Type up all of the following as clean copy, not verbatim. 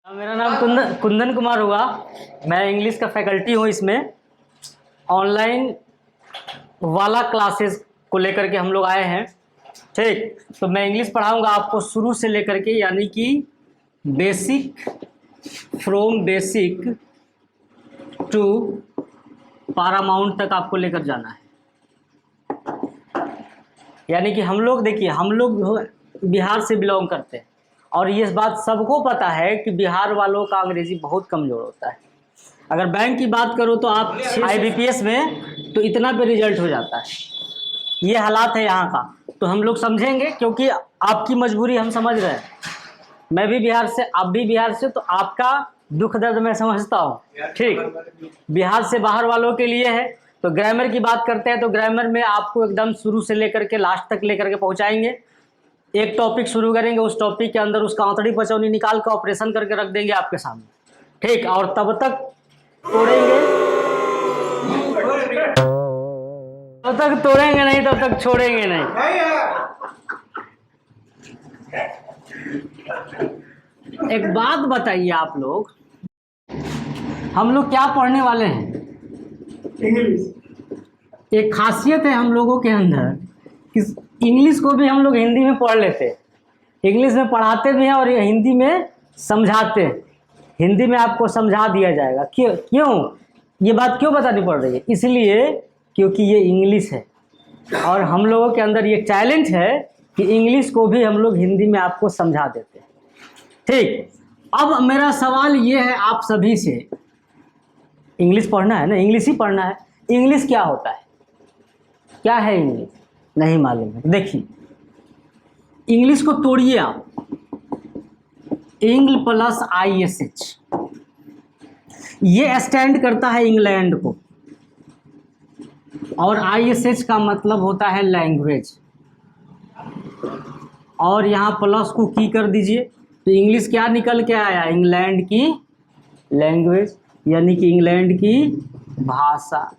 मेरा नाम कुंदन कुमार हुआ। मैं इंग्लिश का फैकल्टी हूँ। इसमें ऑनलाइन वाला क्लासेस को लेकर के हम लोग आए हैं। ठीक, तो मैं इंग्लिश पढ़ाऊँगा आपको शुरू से लेकर के, यानी कि basic, from basic to paramount तक आपको लेकर जाना है। यानी कि हम लोग, देखिए, हम लोग बिहार से बिलोंग करते हैं और ये बात सबको पता है कि बिहार वालों का अंग्रेजी बहुत कमज़ोर होता है। अगर बैंक की बात करूँ तो आप IBPS में तो इतना पे रिजल्ट हो जाता है। ये हालात है यहाँ का, तो हम लोग समझेंगे, क्योंकि आपकी मजबूरी हम समझ रहे हैं। मैं भी बिहार से, आप भी बिहार से, तो आपका दुख दर्द मैं समझता हूँ। ठीक, बिहार से बाहर वालों के लिए है। तो ग्रामर की बात करते हैं तो ग्रामर में आपको एकदम शुरू से लेकर के लास्ट तक लेकर के पहुँचाएंगे। एक टॉपिक शुरू करेंगे, उस टॉपिक के अंदर उसका औंतड़ी पचौनी निकाल कर ऑपरेशन करके रख देंगे आपके सामने। ठीक, और तब तक तोड़ेंगे, तब तक तोड़ेंगे नहीं, तब तक छोड़ेंगे नहीं। एक बात बताइए आप लोग, हम लोग क्या पढ़ने वाले हैं? इंग्लिश। एक खासियत है हम लोगों के अंदर कि इंग्लिश को भी हम लोग हिंदी में पढ़ लेते हैं। इंग्लिश में पढ़ाते भी हैं और ये हिंदी में समझाते हैं। हिंदी में आपको समझा दिया जाएगा। क्यों ये बात क्यों बतानी पड़ रही है? इसलिए क्योंकि ये इंग्लिश है और हम लोगों के अंदर ये टैलेंट है कि इंग्लिश को भी हम लोग हिंदी में आपको समझा देते हैं। ठीक, अब मेरा सवाल ये है आप सभी से, इंग्लिश पढ़ना है ना, इंग्लिश ही पढ़ना है। इंग्लिश क्या होता है? क्या है इंग्लिश? नहीं मालूम है? देखिए, इंग्लिश को तोड़िए आप। इंग्ल प्लस ISH, ये स्टैंड करता है इंग्लैंड को, और ISH का मतलब होता है लैंग्वेज, और यहाँ प्लस को की कर दीजिए तो इंग्लिश क्या निकल के आया? इंग्लैंड की लैंग्वेज, यानी कि इंग्लैंड की भाषा।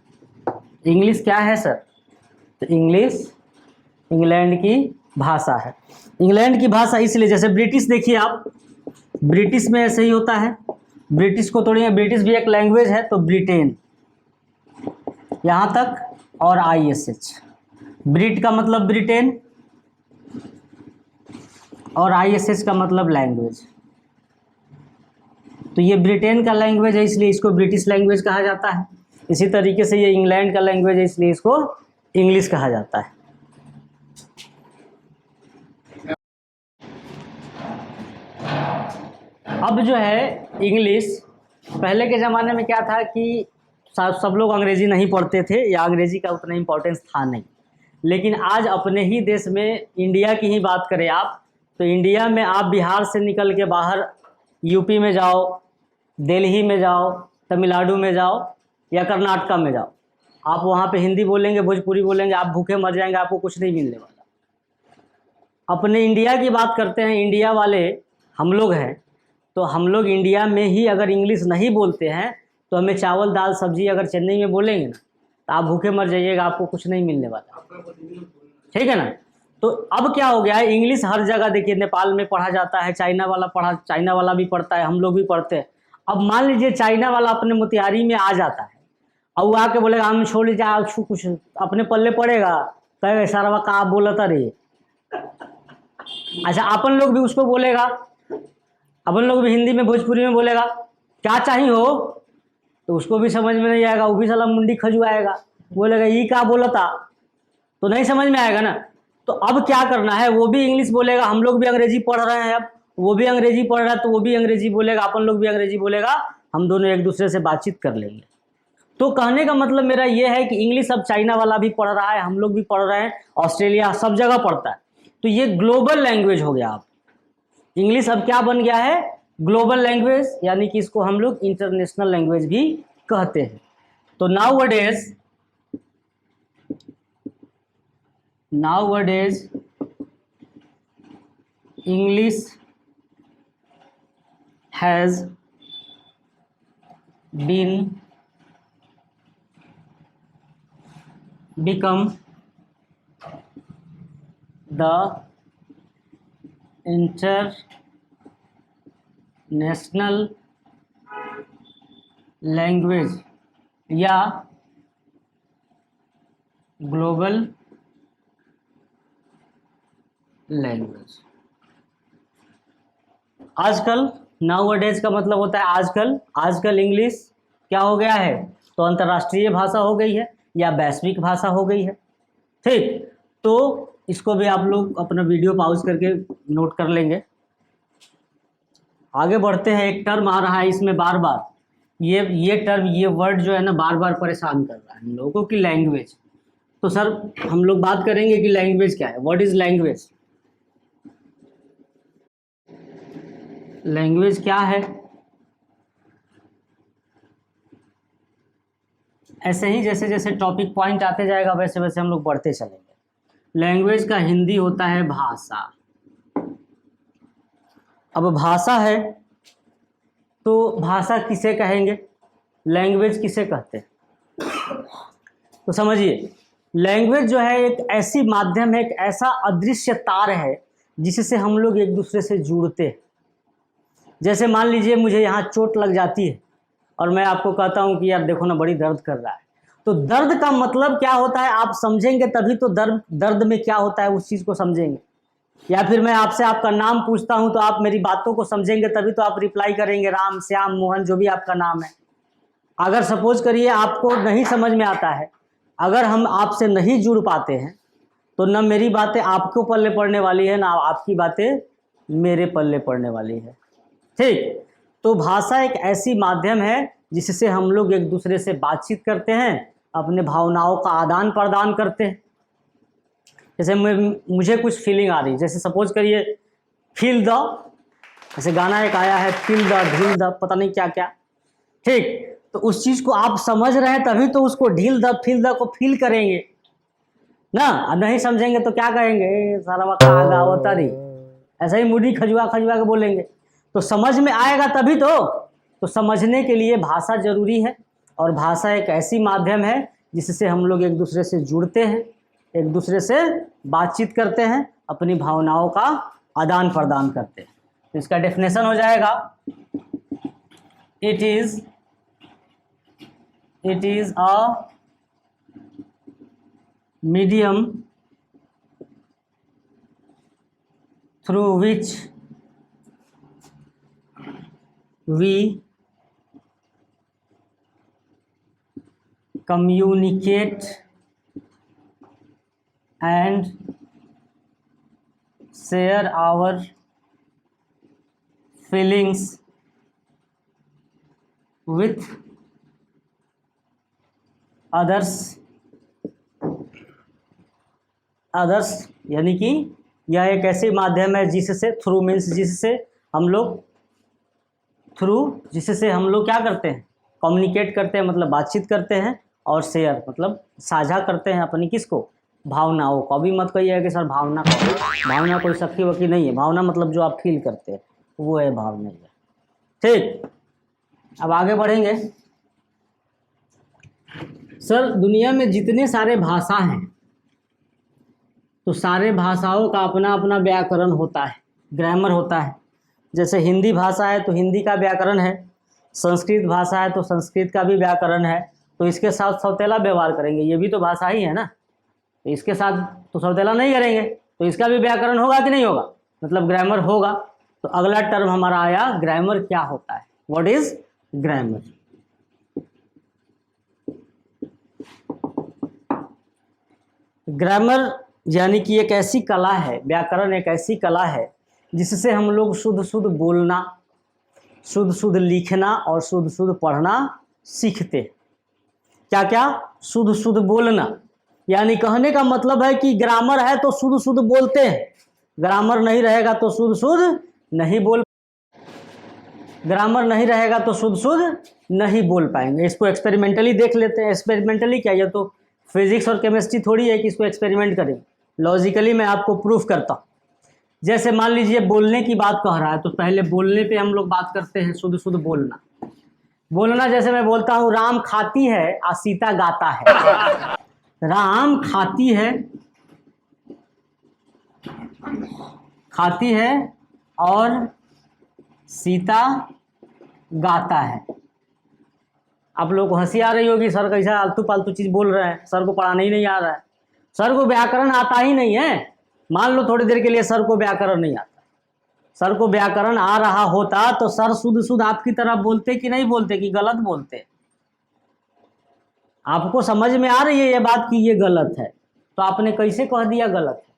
इंग्लिश क्या है सर? तो इंग्लिश इंग्लैंड की भाषा है। इंग्लैंड की भाषा इसलिए, जैसे ब्रिटिश देखिए आप, ब्रिटिश में ऐसे ही होता है। ब्रिटिश को तोड़िए, ब्रिटिश भी एक लैंग्वेज है, तो ब्रिटेन, यहाँ तक, और ISH। ब्रिट का मतलब ब्रिटेन और ISH का मतलब लैंग्वेज। तो ये ब्रिटेन का लैंग्वेज है, इसलिए इसको ब्रिटिश लैंग्वेज कहा जाता है। इसी तरीके से ये इंग्लैंड का लैंग्वेज है, इसलिए इसको इंग्लिश कहा जाता है। अब जो है इंग्लिश, पहले के ज़माने में क्या था कि सब लोग अंग्रेज़ी नहीं पढ़ते थे, या अंग्रेज़ी का उतना इम्पोर्टेंस था नहीं। लेकिन आज अपने ही देश में, इंडिया की ही बात करें आप, तो इंडिया में आप बिहार से निकल के बाहर यूपी में जाओ, दिल्ली में जाओ, तमिलनाडु में जाओ, या कर्नाटका में जाओ, आप वहाँ पे हिंदी बोलेंगे, भोजपुरी बोलेंगे, आप भूखे मर जाएंगे, आपको कुछ नहीं मिलने वाला। अपने इंडिया की बात करते हैं, इंडिया वाले हम लोग हैं, तो हम लोग इंडिया में ही अगर इंग्लिश नहीं बोलते हैं तो हमें चावल दाल सब्जी अगर चेन्नई में बोलेंगे ना, तो आप भूखे मर जाइएगा, आपको कुछ नहीं मिलने वाला। ठीक है ना? तो अब क्या हो गया है, इंग्लिश हर जगह, देखिए, नेपाल में पढ़ा जाता है, चाइना वाला भी पढ़ता है, हम लोग भी पढ़ते हैं। अब मान लीजिए चाइना वाला अपने मोतिहारी में आ जाता है और वो आके बोलेगा हम छोड़ लीजिए, आप कुछ अपने पल्ले पड़ेगा, कहेगा सारा का आप बोलता रहिए। अच्छा, अपन लोग भी उसको बोलेगा, अपन लोग भी हिंदी में भोजपुरी में बोलेगा क्या चाहिए हो, तो उसको भी समझ में नहीं आएगा, वो भी साला मुंडी खजुआएगा, बोलेगा ये क्या बोलता, तो नहीं समझ में आएगा ना। तो अब क्या करना है, वो भी इंग्लिश बोलेगा, हम लोग भी अंग्रेजी पढ़ रहे हैं, अब वो भी अंग्रेजी पढ़ रहा है तो वो भी अंग्रेजी बोलेगा, अपन लोग भी अंग्रेजी बोलेगा, हम दोनों एक दूसरे से बातचीत कर लेंगे। तो कहने का मतलब मेरा ये है कि इंग्लिश अब चाइना वाला भी पढ़ रहा है, हम लोग भी पढ़ रहे हैं, ऑस्ट्रेलिया सब जगह पढ़ता है। तो ये ग्लोबल लैंग्वेज हो गया। अब इंग्लिश अब क्या बन गया है? ग्लोबल लैंग्वेज, यानी कि इसको हम लोग इंटरनेशनल लैंग्वेज भी कहते हैं। तो nowadays English has been become the national language या ग्लोबल लैंग्वेज। आजकल, नाउअडेज का मतलब होता है आजकल। आजकल इंग्लिश क्या हो गया है, तो अंतर्राष्ट्रीय भाषा हो गई है या वैश्विक भाषा हो गई है। ठीक, तो इसको भी आप लोग अपना वीडियो पॉज करके नोट कर लेंगे। आगे बढ़ते हैं। एक टर्म आ रहा है इसमें बार बार, ये टर्म, ये वर्ड जो है ना बार बार परेशान कर रहा है हम लोगों की, लैंग्वेज। तो सर हम लोग बात करेंगे कि लैंग्वेज क्या है, व्हाट इज लैंग्वेज। लैंग्वेज क्या है, ऐसे ही जैसे जैसे टॉपिक पॉइंट आते जाएगा वैसे वैसे हम लोग बढ़ते चलेंगे। लैंग्वेज का हिंदी होता है भाषा। अब भाषा है तो भाषा किसे कहेंगे, लैंग्वेज किसे कहते हैं। तो समझिए, लैंग्वेज जो है एक ऐसी माध्यम है, एक ऐसा अदृश्य तार है जिससे हम लोग एक दूसरे से जुड़ते हैं। जैसे मान लीजिए मुझे यहाँ चोट लग जाती है और मैं आपको कहता हूँ कि यार देखो ना बड़ी दर्द कर रहा है, तो दर्द का मतलब क्या होता है आप समझेंगे तभी तो दर्द में क्या होता है उस चीज़ को समझेंगे। या फिर मैं आपसे आपका नाम पूछता हूँ तो आप मेरी बातों को समझेंगे तभी तो आप रिप्लाई करेंगे, राम, श्याम, मोहन, जो भी आपका नाम है। अगर सपोज करिए आपको नहीं समझ में आता है, अगर हम आपसे नहीं जुड़ पाते हैं तो न मेरी बातें आपको पल्ले पड़ने वाली है, ना आपकी बातें मेरे पल्ले पड़ने वाली है। ठीक, तो भाषा एक ऐसी माध्यम है जिससे हम लोग एक दूसरे से बातचीत करते हैं, अपने भावनाओं का आदान प्रदान करते हैं। जैसे मुझे कुछ फीलिंग आ रही, जैसे सपोज करिए फील द, जैसे गाना एक आया है फील द, ढील द, पता नहीं क्या क्या। ठीक, तो उस चीज़ को आप समझ रहे हैं तभी तो उसको ढील द, फील द को फील करेंगे ना। अब नहीं समझेंगे तो क्या कहेंगे, सारा वक्त आगा होता नहीं, ऐसा ही मुड़ी खजुआ खजुआ के बोलेंगे। तो समझ में आएगा तभी तो समझने के लिए भाषा जरूरी है। और भाषा एक ऐसी माध्यम है जिससे हम लोग एक दूसरे से जुड़ते हैं, एक दूसरे से बातचीत करते हैं, अपनी भावनाओं का आदान प्रदान करते हैं। तो इसका डेफिनेशन हो जाएगा, it is a medium through which we communicate and share our feelings with others यानी कि यह एक ऐसी माध्यम है जिससे, थ्रू मीन्स जिससे हम लोग, जिससे हम लोग क्या करते हैं, कम्युनिकेट करते हैं, मतलब बातचीत करते हैं, और शेयर मतलब साझा करते हैं अपनी किसको, भावनाओं को। अभी मत कहिए कि सर भावना कोई सखी वकी नहीं है, भावना मतलब जो आप फील करते हैं वो है भावना। ठीक, अब आगे बढ़ेंगे। सर दुनिया में जितने सारे भाषा हैं तो सारे भाषाओं का अपना अपना व्याकरण होता है, ग्रामर होता है। जैसे हिंदी भाषा है तो हिंदी का व्याकरण है, संस्कृत भाषा है तो संस्कृत का भी व्याकरण है। तो इसके साथ सौतेला व्यवहार करेंगे, ये भी तो भाषा ही है ना, तो इसके साथ तो सौतेला नहीं करेंगे, तो इसका भी व्याकरण होगा कि नहीं होगा, मतलब ग्रामर होगा। तो अगला टर्म हमारा आया ग्रामर क्या होता है, व्हाट इज ग्रामर। ग्रामर यानी कि एक ऐसी कला है, व्याकरण एक ऐसी कला है जिससे हम लोग शुद्ध शुद्ध बोलना, शुद्ध शुद्ध लिखना और शुद्ध शुद्ध पढ़ना सीखते। क्या क्या, शुद्ध शुद्ध बोलना, यानी कहने का मतलब है कि ग्रामर है तो शुद्ध शुद्ध बोलते हैं, ग्रामर नहीं रहेगा तो शुद्ध शुद्ध नहीं बोल, ग्रामर नहीं रहेगा तो शुद्ध शुद्ध नहीं बोल पाएंगे। इसको एक्सपेरिमेंटली देख लेते हैं। एक्सपेरिमेंटली क्या, ये तो फिजिक्स और केमिस्ट्री थोड़ी है कि इसको एक्सपेरिमेंट करें, लॉजिकली मैं आपको प्रूफ करता हूँ। जैसे मान लीजिए बोलने की बात कह रहा है तो पहले बोलने पे हम लोग बात करते हैं, शुद्ध शुद्ध बोलना। जैसे मैं बोलता हूँ राम खाती है और सीता गाता है। राम खाती है और सीता गाता है। आप लोग को हंसी आ रही होगी, सर कैसा आलतू पालतू चीज़ बोल रहे हैं, सर को पढ़ाना ही नहीं आ रहा है, सर को व्याकरण आता ही नहीं है। मान लो थोड़ी देर के लिए सर को व्याकरण नहीं आता, सर को व्याकरण आ रहा होता तो सर शुद्ध शुद्ध आपकी तरह बोलते कि नहीं बोलते, कि गलत बोलते? आपको समझ में आ रही है ये बात कि ये गलत है, तो आपने कैसे कह दिया गलत है?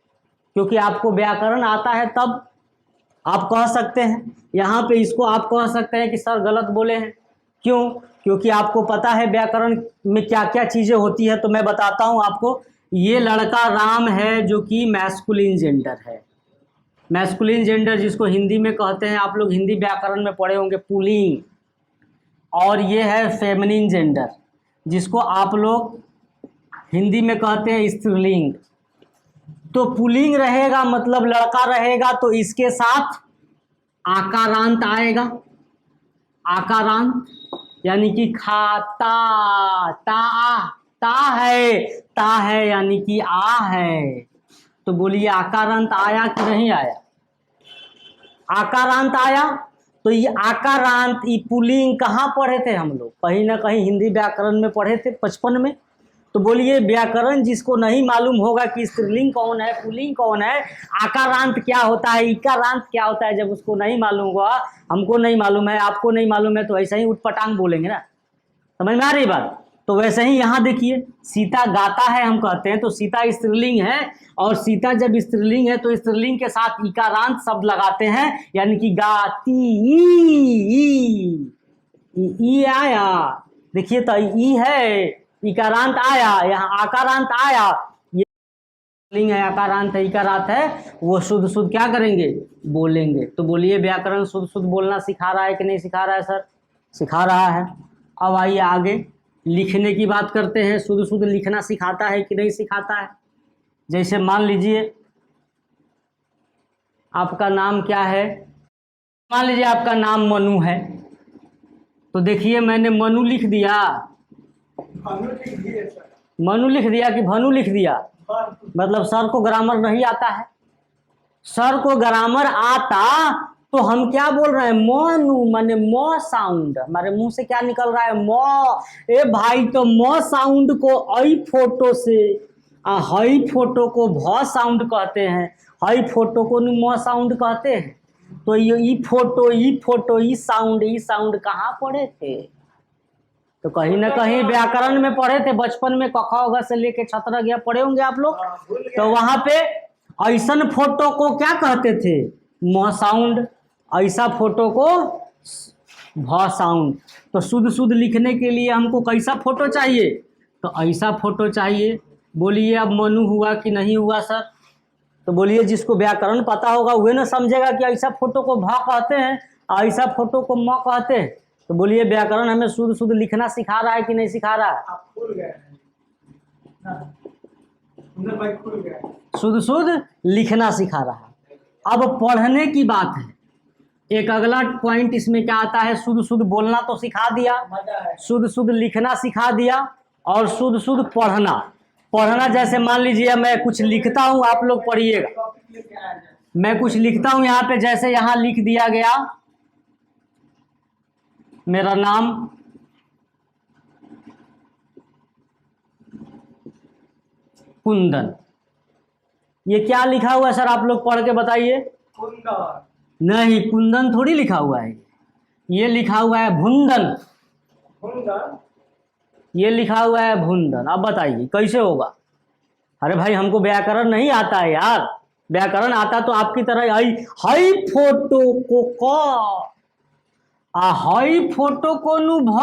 क्योंकि आपको व्याकरण आता है तब आप कह सकते हैं। यहाँ पे इसको आप कह सकते हैं कि सर गलत बोले हैं। क्यों? क्योंकि आपको पता है व्याकरण में क्या क्या चीज़ें होती है। तो मैं बताता हूँ आपको। ये लड़का राम है जो कि मैस्कुलिन जेंडर है। मैस्कुलिन जेंडर जिसको हिंदी में कहते हैं, आप लोग हिंदी व्याकरण में पढ़े होंगे, पुल्लिंग। और ये है फेमिनिन जेंडर जिसको आप लोग हिंदी में कहते हैं स्त्रीलिंग। तो पुल्लिंग रहेगा मतलब लड़का रहेगा, तो इसके साथ आकारांत आएगा। आकारांत यानी कि खाता, ता है यानी कि आ है। तो बोलिए आकारांत आया कि नहीं आया? आकारांत आया। तो ये आकारांत, ये पुल्लिंग कहाँ पढ़े थे हम लोग? कहीं ना कहीं हिंदी व्याकरण में पढ़े थे बचपन में। तो बोलिए व्याकरण जिसको नहीं मालूम होगा कि स्त्रीलिंग कौन है, पुल्लिंग कौन है, आकारांत क्या होता है, इकारांत क्या होता है, जब उसको नहीं मालूम होगा, हमको नहीं मालूम है, आपको नहीं मालूम है, तो ऐसा ही उटपटांग बोलेंगे ना। समझ में आ रही बात? तो वैसे ही यहाँ देखिए, सीता गाता है हम कहते हैं, तो सीता स्त्रीलिंग है। और सीता जब स्त्रीलिंग है तो स्त्रीलिंग के साथ इकारांत शब्द लगाते हैं, यानी कि गाती। ई आया, देखिए तो ई है, इकारांत आया, यहाँ आकारांत आया। ये लिंग है, आकारांत है, इकारांत है, वो शुद्ध शुद्ध क्या करेंगे? बोलेंगे। तो बोलिए व्याकरण शुद्ध शुद्ध बोलना सिखा रहा है कि नहीं सिखा रहा है सर? सिखा रहा है। अब आइए आगे लिखने की बात करते हैं। शुद्ध शुद्ध लिखना सिखाता है कि नहीं सिखाता है? जैसे मान लीजिए आपका नाम क्या है, मान लीजिए आपका नाम मनु है, तो देखिए मैंने मनु लिख दिया, मनु लिख दिया कि भनु लिख दिया, मतलब सर को ग्रामर नहीं आता है। सर को ग्रामर आता तो हम क्या बोल रहे हैं? मनु, माने म साउंड, हमारे मुंह से क्या निकल रहा है? म। ए भाई, तो म साउंड को आई फोटो से हई फोटो को भ साउंड कहते हैं, हई फोटो को म साउंड कहते हैं। तो ये ई फोटो ई साउंड कहाँ पढ़े थे? तो कहीं ना कहीं व्याकरण में पढ़े थे बचपन में, क ख ग से लेके छतरा गया पढ़े होंगे आप लोग। तो वहां पे ऐसन फोटो को क्या कहते थे? म साउंड। ऐसा फोटो को भ साउंड। तो शुद्ध शुद्ध लिखने के लिए हमको कैसा फोटो चाहिए? तो ऐसा फोटो चाहिए। बोलिए अब मनु हुआ कि नहीं हुआ सर? तो बोलिए जिसको व्याकरण पता होगा वही ना समझेगा कि ऐसा फोटो को भ कहते हैं, ऐसा फोटो को म कहते हैं। तो बोलिए व्याकरण हमें शुद्ध शुद्ध लिखना सिखा रहा है कि नहीं सिखा रहा है? आप खुल गए हैं। शुद्ध शुद्ध लिखना सिखा रहा है। अब पढ़ने की बात है। एक अगला पॉइंट इसमें क्या आता है? शुद्ध शुद्ध बोलना तो सिखा दिया, शुद्ध शुद्ध लिखना सिखा दिया, और शुद्ध शुद्ध पढ़ना। पढ़ना जैसे मान लीजिए मैं कुछ लिखता हूँ, आप लोग पढ़िएगा। मैं कुछ लिखता हूँ यहाँ पे, जैसे यहाँ लिख दिया गया मेरा नाम, कुंदन। ये क्या लिखा हुआ है सर? आप लोग पढ़ के बताइए। कुंदन नहीं, कुंदन थोड़ी लिखा हुआ है, ये लिखा हुआ है भुंदन। कुंदन ये लिखा हुआ है भुंदन। अब बताइए कैसे होगा? अरे भाई हमको व्याकरण नहीं आता है यार। व्याकरण आता तो आपकी तरह हई फोटो को क हई फोटो को नु भ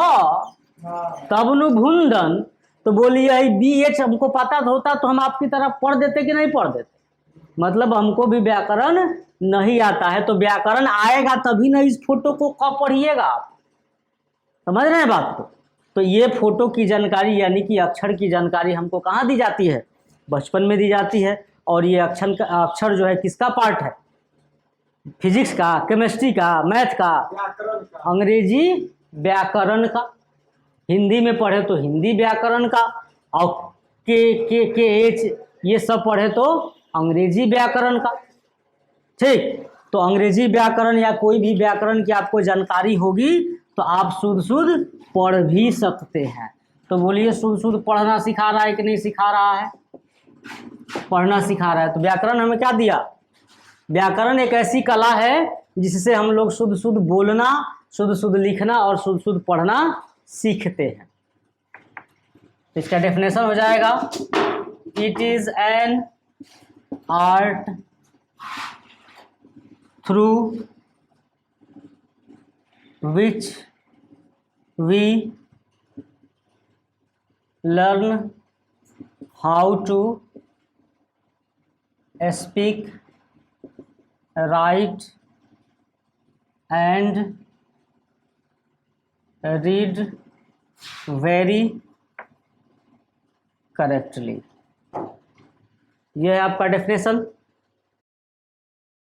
तब नु भुंदन। तो बोलिए BH हमको पता होता तो हम आपकी तरह पढ़ देते कि नहीं पढ़ देते? मतलब हमको भी व्याकरण नहीं आता है। तो व्याकरण आएगा तभी ना इस फोटो को क पढ़िएगा आप। समझ रहे हैं बात को? तो ये फोटो की जानकारी यानी कि अक्षर की जानकारी हमको कहाँ दी जाती है? बचपन में दी जाती है। और ये अक्षर जो है किसका पार्ट है? फिजिक्स का, केमिस्ट्री का, मैथ का, अंग्रेजी व्याकरण का। हिंदी में पढ़े तो हिंदी व्याकरण का, और के एच ये सब पढ़े तो अंग्रेजी व्याकरण का। ठीक, तो तो अंग्रेजी व्याकरण या कोई भी व्याकरण की आपको जानकारी होगी तो आप शुद्ध शुद्ध पढ़ भी सकते हैं। तो बोलिए, शुद्ध शुद्ध पढ़ना सिखा रहा है कि नहीं सिखा रहा है? पढ़ना सिखा रहा है। तो व्याकरण हमें क्या दिया? व्याकरण एक ऐसी कला है जिससे हम लोग शुद्ध शुद्ध बोलना, शुद्ध शुद्ध लिखना और शुद्ध शुद्ध पढ़ना सीखते हैं। इसका डेफिनेशन हो जाएगा, it is an art through which we learn how to speak, write and read very correctly। यह है आपका डेफिनेशन।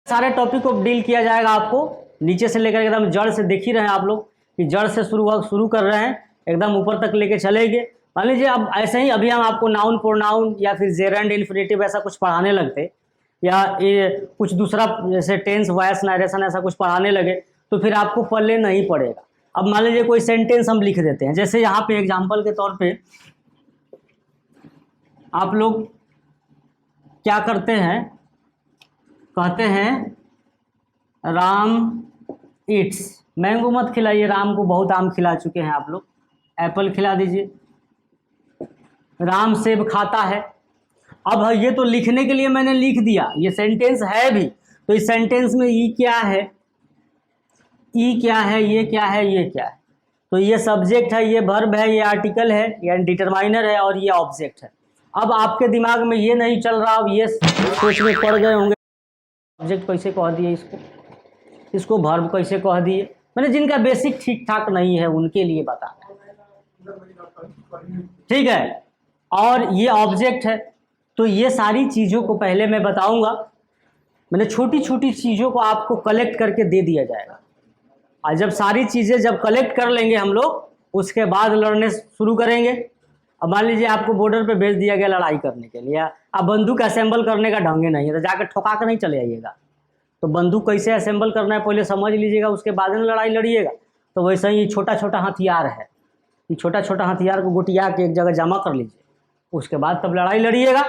सारे टॉपिक को डील किया जाएगा आपको नीचे से लेकर एकदम जड़ से। देख ही रहे हैं आप लोग कि जड़ से शुरू कर रहे हैं, एकदम ऊपर तक लेके चलेंगे। मान लीजिए अब ऐसे ही अभी हम आपको नाउन प्रोनाउन या फिर जेरेंड इन्फिनेटिव ऐसा कुछ पढ़ाने लगते, या ये कुछ दूसरा जैसे टेंस वॉइस नरेशन ऐसा कुछ पढ़ाने लगे तो फिर आपको पल्ले नहीं पड़ेगा। अब मान लीजिए कोई सेंटेंस हम लिख देते हैं, जैसे यहाँ पे एग्जांपल के तौर पे आप लोग क्या करते हैं, कहते हैं राम ईट्स। मैंगो मत खिलाइए, राम को बहुत आम खिला चुके हैं आप लोग, एप्पल खिला दीजिए। राम सेब खाता है। अब ये तो लिखने के लिए मैंने लिख दिया, ये सेंटेंस है भी, तो इस सेंटेंस में ई क्या है, ई क्या है, ये क्या है, ये क्या है। तो ये सब्जेक्ट है, ये वर्ब है, ये आर्टिकल है, ये डिटरमाइनर है और ये ऑब्जेक्ट है। अब आपके दिमाग में ये नहीं चल रहा, अब ये सोच में पड़ गए होंगे ऑब्जेक्ट कैसे कह दिए इसको वर्ब कैसे कह दिए। मैंने जिनका बेसिक ठीक ठाक नहीं है उनके लिए बता रहा है, ठीक है। और ये ऑब्जेक्ट है, तो ये सारी चीज़ों को पहले मैं बताऊंगा। मैंने छोटी छोटी चीज़ों को आपको कलेक्ट करके दे दिया जाएगा, और जब सारी चीज़ें जब कलेक्ट कर लेंगे हम लोग, उसके बाद लड़ने शुरू करेंगे। अब मान लीजिए आपको बॉर्डर पे भेज दिया गया लड़ाई करने के लिए, अब बंदूक असेंबल करने का ढंग नहीं है तो जाकर ठोका कर नहीं चले आइएगा। तो बंदूक कैसे असेंबल करना है पहले समझ लीजिएगा, उसके बाद में लड़ाई लड़िएगा। तो वैसे ही छोटा छोटा हथियार है, ये छोटा छोटा हथियार को गुटिया के एक जगह जमा कर लीजिए, उसके बाद तब लड़ाई लड़िएगा।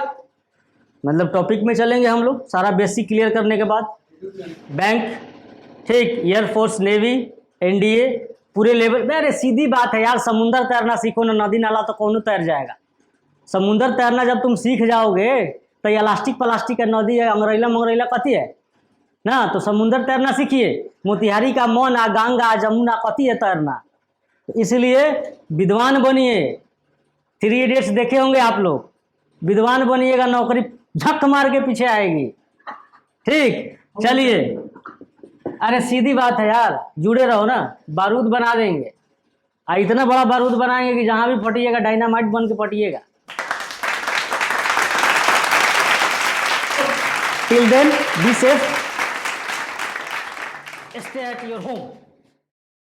मतलब टॉपिक में चलेंगे हम लोग सारा बेसिक क्लियर करने के बाद। बैंक, ठीक, एयरफोर्स, नेवी, एनडीए, पूरे लेवल में। अरे सीधी बात है यार, समुंदर तैरना सीखो ना, नदी नाला तो कौन तैर जाएगा। समुंदर तैरना जब तुम सीख जाओगे तो ये इलास्टिक प्लास्टिक है, नदी है, अंग्रेला मंगरेला कथी है ना। तो समुंदर तैरना सीखिए, मोतिहारी का मोना, गंगा, जमुना कथी है तैरना। तो इसलिए विद्वान बनिए। 3 इडियट्स देखे होंगे आप लोग, विद्वान बनिएगा, नौकरी झक मार के पीछे आएगी। ठीक, चलिए। अरे सीधी बात है यार, जुड़े रहो ना, बारूद बना देंगे। इतना बड़ा बारूद बनाएंगे कि जहां भी फटिएगा डायनामाइट बन के फटिएगा। Till then be safe, stay at your home.